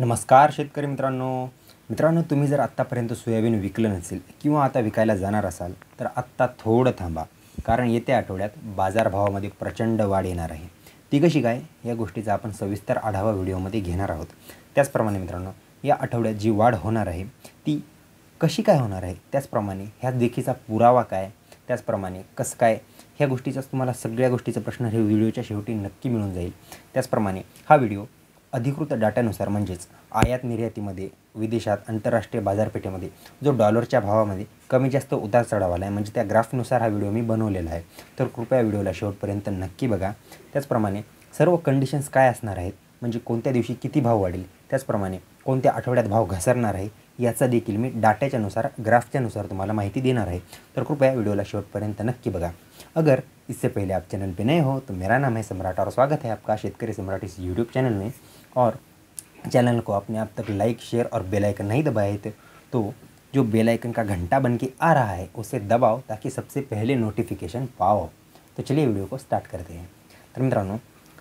नमस्कार शेतकरी मित्रांनो, तुम्ही जर आत्तापर्यंत सोयाबीन विकलं नसेल किंवा आता विकायला जाणार असाल तर आत्ता थोडं थांबा, कारण येत्या आठवड्यात बाजारभावामध्ये प्रचंड वाढ येणार आहे. ती कशी काय या गोष्टीचा आपण सविस्तर आढावा व्हिडिओमध्ये घेणार आहोत. त्याचप्रमाणे मित्रांनो, या आठवड्यात जी वाढ होणार आहे ती कशी काय होणार आहे, त्याचप्रमाणे ह्या देखीचा पुरावा काय, त्याचप्रमाणे कसं काय, ह्या गोष्टीचाच तुम्हाला सगळ्या गोष्टीचा प्रश्न हे व्हिडिओच्या शेवटी नक्की मिळून जाईल. त्याचप्रमाणे हा व्हिडिओ अधिकृत डाटानुसार म्हणजेच आयात निर्यातीमध्ये विदेशात आंतरराष्ट्रीय बाजारपेठेमध्ये जो डॉलरच्या भावामध्ये कमी जास्त उतार चढाव आला आहे, म्हणजे त्या ग्राफनुसार हा व्हिडिओ मी बनवलेला आहे. तर कृपया व्हिडिओला शेवटपर्यंत नक्की बघा. त्याचप्रमाणे सर्व कंडिशन्स काय असणार आहेत, म्हणजे कोणत्या दिवशी किती भाव वाढेल, त्याचप्रमाणे कोणत्या आठवड्यात भाव घसरणार आहे, याचा देखील मी डाटाच्यानुसार ग्राफच्यानुसार तुम्हाला माहिती देणार आहे. तो कृपया वीडियो शेवटपर्यंत नक्की बघा. अगर इससे पहले आप चैनल पे नए हो तो मेरा नाम है सम्राट और स्वागत है आपका शेतकरी सम्राट इस यूट्यूब चैनल में। और चैनल को आपने अब तक लाइक शेयर और बेल आइकन नहीं दबाए थे तो जो बेल आइकन का घंटा बन के आ रहा है उसे दबाओ ताकि सबसे पहले नोटिफिकेशन पाओ. तो चलिए व्हिडिओ को स्टार्ट करते हैं. तर मित्रांनो,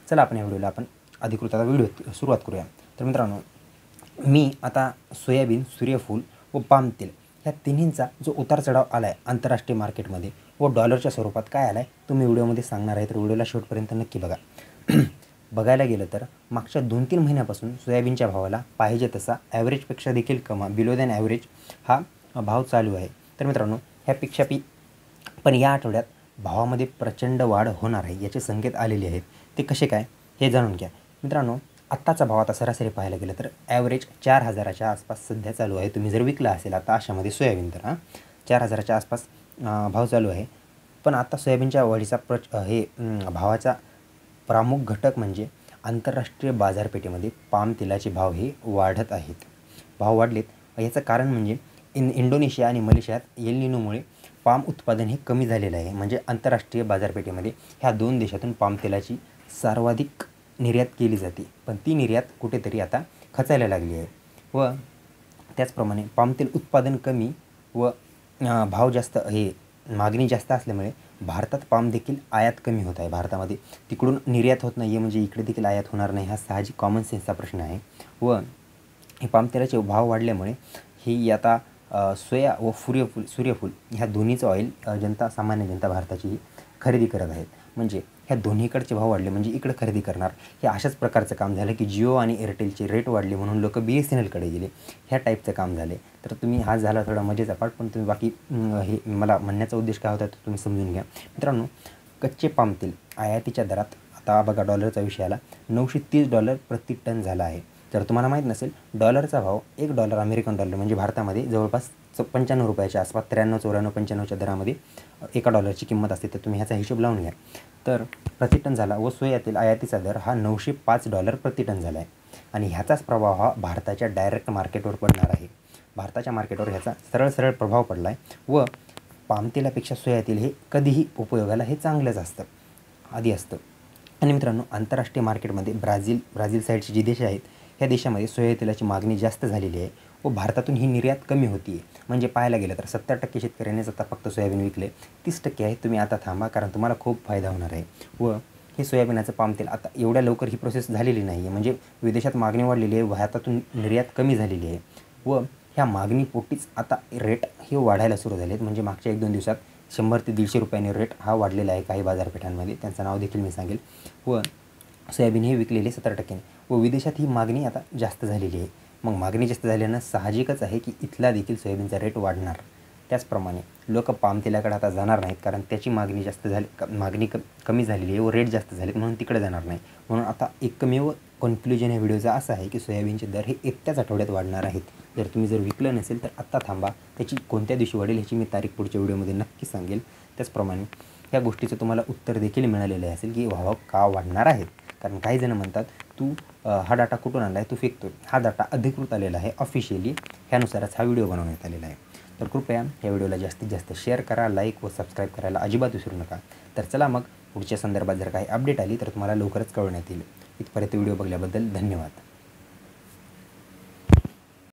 चला आपण या व्हिडिओला आपण अधिकृत आता व्हिडिओ सुरुवात करूया. तर मित्रांनो, मी आता सोयाबीन, सूर्यफूल व पाम तेल ह्या तिन्हींचा जो उतार चढाव आला आहे आंतरराष्ट्रीय मार्केटमध्ये व डॉलरच्या स्वरूपात काय आला आहे तो मी व्हिडिओमध्ये सांगणार आहे. तर व्हिडिओला शेवटपर्यंत नक्की बघा. बघायला गेलं तर मागच्या 2-3 महिन्यापासून सोयाबीनच्या भावाला पाहिजे तसा ॲव्हरेजपेक्षा देखील बिलो दॅन ॲव्हरेज हा भाव चालू आहे. तर मित्रांनो, ह्यापेक्षा पण या आठवड्यात भावामध्ये प्रचंड वाढ होणार आहे याचे संकेत आलेले आहेत. ते कसे काय हे जाणून घ्या. मित्रांनो, आत्ताचा भाव आता सरासरी पाहायला गेलं तर ॲव्हरेज 4,000च्या आसपास सध्या चालू आहे. तुम्ही जर विकला असेल आता अशामध्ये सोयाबीन तर 4,000च्या आसपास भाव चालू आहे. पण आता सोयाबीनच्या वाढीचा भावाचा प्रमुख घटक म्हणजे आंतरराष्ट्रीय बाजारपेठेमध्ये पाम तेलाचे भाव हे वाढत आहेत. भाव वाढलेत याचं कारण म्हणजे इंडोनेशिया आणि मलेशियात एल निनोमुळे पाम उत्पादन हे कमी झालेलं आहे. म्हणजे आंतरराष्ट्रीय बाजारपेठेमध्ये ह्या 2 देशातून पाम तेलाची सर्वाधिक निर्यात केली जाते, पण ती निर्यात कुठेतरी आता खचायला लागली आहे. व त्याचप्रमाणे पामतेल उत्पादन कमी व भाव जास्त, हे मागणी जास्त असल्यामुळे भारतात पाम देखील आयात कमी होत आहे. भारतामध्ये तिकडून निर्यात होत नाही आहे, म्हणजे इकडे देखील आयात होणार नाही, हा साहजिक कॉमन सेन्सचा प्रश्न आहे. व हे पामतेलाचे भाव वाढल्यामुळे ही आता सोया व सूर्यफूल ह्या दोन्हीचं ऑइल सामान्य जनता भारताची खरेदी करत आहेत. म्हणजे ह्या दोन्हीकडचे भाव वाढले म्हणजे इकडे खरेदी करणार, हे अशाच प्रकारचं काम झालं की जिओ आणि एअरटेलचे रेट वाढले म्हणून लोक BSNLकडे गेले, ह्या टाईपचं काम झाले. तर तुम्ही हा झाला थोडा मजेचा पार्ट, पण तुम्ही बाकी हे मला म्हणण्याचा उद्देश काय होता तो तुम्ही समजून घ्या. मित्रांनो, कच्चे पाम तेल आयातीच्या दरात आता बघा, डॉलरचा विषय आला, $930 प्रति टन झाला आहे. जर तुम्हाला माहीत नसेल, डॉलरचा भाव $1 अमेरिकन डॉलर म्हणजे भारतामध्ये जवळपास 95 रुपयाच्या आसपास, 93, 94, 95च्या दरामध्ये एका डॉलरची किंमत असते. तर तुम्ही ह्याचा हिशोब लावून घ्या. तर प्रति टन झाला. व सोया तेल आयातीचा दर हा $905 प्रति टन झाला आहे. आणि ह्याचाच प्रभाव हा भारताच्या डायरेक्ट मार्केटवर पडणार आहे. भारताच्या मार्केटवर ह्याचा सरळ प्रभाव पडला आहे. व पामतेलापेक्षा सोया तेल हे कधीही उपयोगाला हे चांगलंच असतं, आधी असतं. आणि मित्रांनो, आंतरराष्ट्रीय मार्केटमध्ये ब्राझील साईडचे जे देश आहेत ह्या देशामध्ये सोया तेलाची मागणी जास्त झालेली आहे व भारतातून ही निर्यात कमी होती आहे. म्हणजे पाहायला गेलं तर 70% शेतकऱ्यांनीच आता फक्त सोयाबीन विकले, 30% आहे. तुम्ही आता थांबा, कारण तुम्हाला खूप फायदा होणार आहे. व हे सोयाबीनाचं पामतेल आता एवढ्या लवकर ही प्रोसेस झालेली नाही आहे, म्हणजे विदेशात मागणी वाढलेली आहे, भारतातून निर्यात कमी झालेली आहे. व ह्या मागणीपोटीच आता रेट हे वाढायला सुरू झाले आहेत. म्हणजे मागच्या 1-2 दिवसात 100 ते 150 रुपयांनी रेट हा वाढलेला आहे काही बाजारपेठांमध्ये, त्यांचं नाव देखील मी सांगेल. व सोयाबीन हे विकलेले 70% व विदेशात ही मागणी आता जास्त झालेली आहे. मग मागणी जास्त झाल्यानं साहजिकच आहे की इथला देखील सोयाबीनचा रेट वाढणार. त्याचप्रमाणे लोक पामतेलाकडे आता जाणार नाहीत, कारण त्याची मागणी जास्त झाली, कमी झालेली आहे व रेट जास्त झालेत म्हणून तिकडे जाणार नाही. म्हणून आता एकमेव कन्क्लुजन या व्हिडिओचा असा आहे की सोयाबीनचे दर हे येत्याच आठवड्यात वाढणार आहेत. तुम्ही जर विकलं नसेल तर आत्ता थांबा, त्याची कोणत्या दिवशी वाढेल ह्याची मी तारीख पुढच्या व्हिडिओमध्ये नक्की सांगेल. त्याचप्रमाणे ह्या गोष्टीचं तुम्हाला उत्तर देखील मिळालेलं असेल की भाव का वाढणार आहेत. कारण काही जण म्हणतात तू हा डाटा कुठून आणला आहे, तू फेकतो. हा डाटा अधिकृत आलेला आहे, ऑफिशियली, ह्यानुसारच हा व्हिडिओ बनवण्यात आलेला आहे. तर कृपया या व्हिडिओला जास्तीत जास्त शेअर करा, लाईक व सबस्क्राईब करायला अजिबात विसरू नका. तर चला मग, पुढच्या संदर्भात जर काही अपडेट आली तर तुम्हाला लवकरच कळवण्यात येईल. इथपर्यंत व्हिडिओ बघल्याबद्दल धन्यवाद.